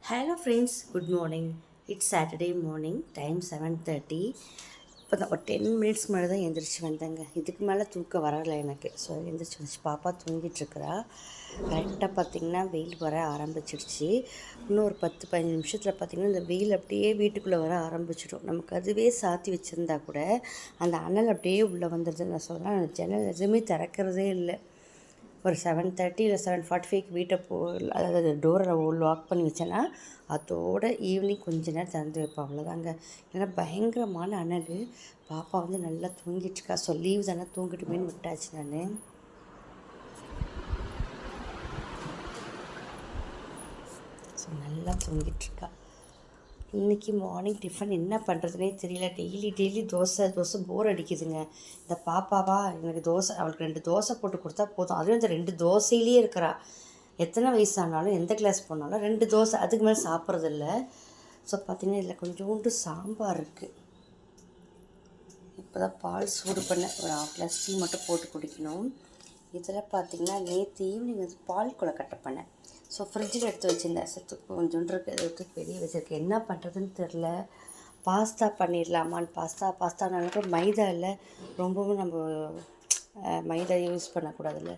Hello friends, good morning. It's Saturday morning, time 7:30. இப்போ தான் ஒரு 10 minutes மேலே தான் எழுந்திரிச்சு வந்தேங்க. இதுக்கு மேலே தூக்கம் வரலை எனக்கு. ஸோ எழுந்திரிச்சு வந்துச்சு. பாப்பா தூங்கிட்டுருக்குறா. கரெக்டாக பார்த்திங்கன்னா வெயில் வர ஆரம்பிச்சிடுச்சு. இன்னும் ஒரு 10-15 நிமிஷத்தில் பார்த்திங்கன்னா இந்த வெயில் அப்படியே வீட்டுக்குள்ளே வர ஆரம்பிச்சிடும். நமக்கு அதுவே சாத்தி வச்சுருந்தா கூட அந்த அனல் அப்படியே உள்ளே வந்துடுது. நான் சொல்கிறேன், ஜன்னல் எதுவுமே திறக்கிறதே இல்லை. ஒரு 7:30 இல்லை 7:45க்கு வீட்டை அதாவது டோரை லாக் பண்ணி வச்சேன்னா அதோட ஈவினிங் கொஞ்ச நேரம் திறந்து வைப்பேன், அவ்வளோதாங்க. ஏன்னா பயங்கரமான அனல். பாப்பா வந்து நல்லா தூங்கிட்டுருக்கா. ஸோ லீவ் தானே தூங்கிட்டுமேன்னு விட்டாச்சு நான். ஸோ நல்லா தூங்கிட்டுருக்கா. இன்றைக்கி மார்னிங் டிஃபன் என்ன பண்ணுறதுனே தெரியல. டெய்லி தோசை போர் அடிக்குதுங்க. இந்த பாப்பாவா எனக்கு தோசை, அவளுக்கு 2 தோசை போட்டு கொடுத்தா போதும். அதுவும் இந்த 2 தோசையிலே இருக்கிறா. எத்தனை வயசானாலும் எந்த கிளாஸ் போனாலும் 2 தோசை, அதுக்கு மேலே சாப்பிட்றதில்ல. ஸோ பார்த்திங்கன்னா இதில் கொஞ்சோண்டு சாம்பார் இருக்குது. இப்போ தான் பால் சூடு பண்ண ஒரு 1/2 கிளாஸ் டீ மட்டும் போட்டு குடிக்கணும். இதில் பார்த்திங்கன்னா நேற்று ஈவினிங் வந்து பால் கொழுக்கட்டை பண்ணேன். ஸோ ஃப்ரிட்ஜில் எடுத்து வச்சுருந்தேன். சத்து கொஞ்சோண்டு எடுத்து வெளியே வச்சுருக்கேன். என்ன பண்ணுறதுன்னு தெரில. பாஸ்தா பண்ணிடலாமான்னு. பாஸ்தானாலும் மைதா இல்லை, ரொம்பவும் நம்ம மைதா யூஸ் பண்ணக்கூடாதுல்ல.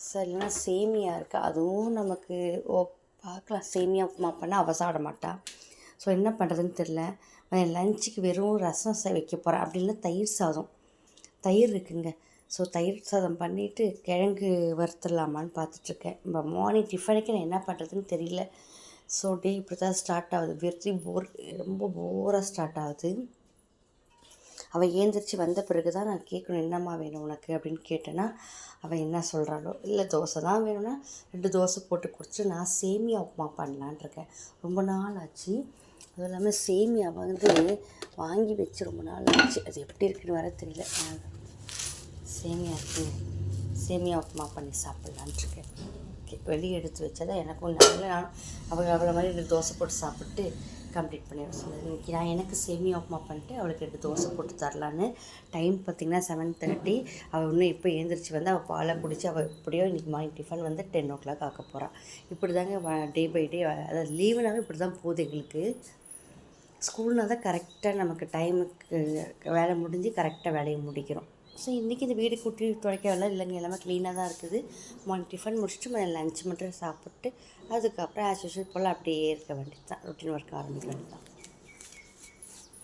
ஸோ இல்லைன்னா சேமியா இருக்குது, அதுவும் நமக்கு பார்க்கலாம். சேமியா உப்புமா பண்ணால் அவள் சாப்பிட மாட்டா. ஸோ என்ன பண்ணுறதுன்னு தெரில. லஞ்சுக்கு வெறும் ரசம் வைக்க போகிறேன். அப்படி இல்லைன்னா தயிர் சாதம். தயிர் இருக்குங்க. ஸோ தயிர் சாதம் பண்ணிவிட்டு கிழங்கு வறுத்துடலாமான்னு பார்த்துட்ருக்கேன். இப்போ மார்னிங் டிஃபனுக்கு நான் என்ன பண்ணுறதுன்னு தெரியல. ஸோ டே இப்படி தான் ஸ்டார்ட் ஆகுது. ரொம்ப போராக ஸ்டார்ட் ஆகுது. அவள் ஏந்திரிச்சு வந்த பிறகு தான் நான் கேட்கணும், என்னம்மா வேணும் உனக்கு அப்படின்னு கேட்டேன்னா அவள் என்ன சொல்கிறாளோ. இல்லை தோசை தான் வேணும்னா 2 தோசை போட்டு குடிச்சிட்டு நான் சேமியா உப்புமா பண்ணலான் இருக்கேன். ரொம்ப நாள் ஆச்சு. அதுவும் இல்லாமல் சேமியா வந்து வாங்கி வச்சு ரொம்ப நாள் ஆச்சு. அது எப்படி இருக்குன்னு வர தெரியல. சேமியா இருக்குது, சேமியா உப்புமா பண்ணி சாப்பிட்லான்ட்ருக்கேன். ஓகே, வெளியே எடுத்து வச்சதை எனக்கும் நானும் அவளை மாதிரி 2 தோசை போட்டு சாப்பிட்டு கம்ப்ளீட் பண்ணிட சொன்னது. இன்றைக்கி நான் எனக்கு சேமியா உப்புமா பண்ணிட்டு அவளுக்கு 2 தோசை போட்டு தரலான்னு. டைம் பார்த்திங்கன்னா 7:30. அவள் இன்னும் இப்போ எழுந்திரிச்சு வந்து அவள் பாலை குடித்து அவள் எப்படியோ இன்றைக்கி மார்னிங் டிஃபன் வந்து 10 o'clock ஆக்க போகிறாள். இப்படி தாங்க டே பை டே, அதாவது லீவுனாவே இப்படி தான் போகுது எங்களுக்கு. ஸ்கூல்னால் தான் கரெக்டாக நமக்கு டைமுக்கு வேலை முடிஞ்சு கரெக்டாக வேலையை முடிக்கிறோம். ஸோ இன்றைக்கி இந்த வீடு கூட்டி துடைக்க வேலை இல்லைங்க, எல்லாமே க்ளீனாக தான் இருக்குது. மார்னிங் டிஃபன் முடிச்சுட்டு லஞ்ச் மட்டும் சாப்பிட்டு அதுக்கப்புறம் ஆஸ் யூஷுவல் போல் அப்படியே இருக்க வேண்டியது தான். ரொட்டீன் ஒர்க் ஆரம்பிக்க வேண்டியது தான்.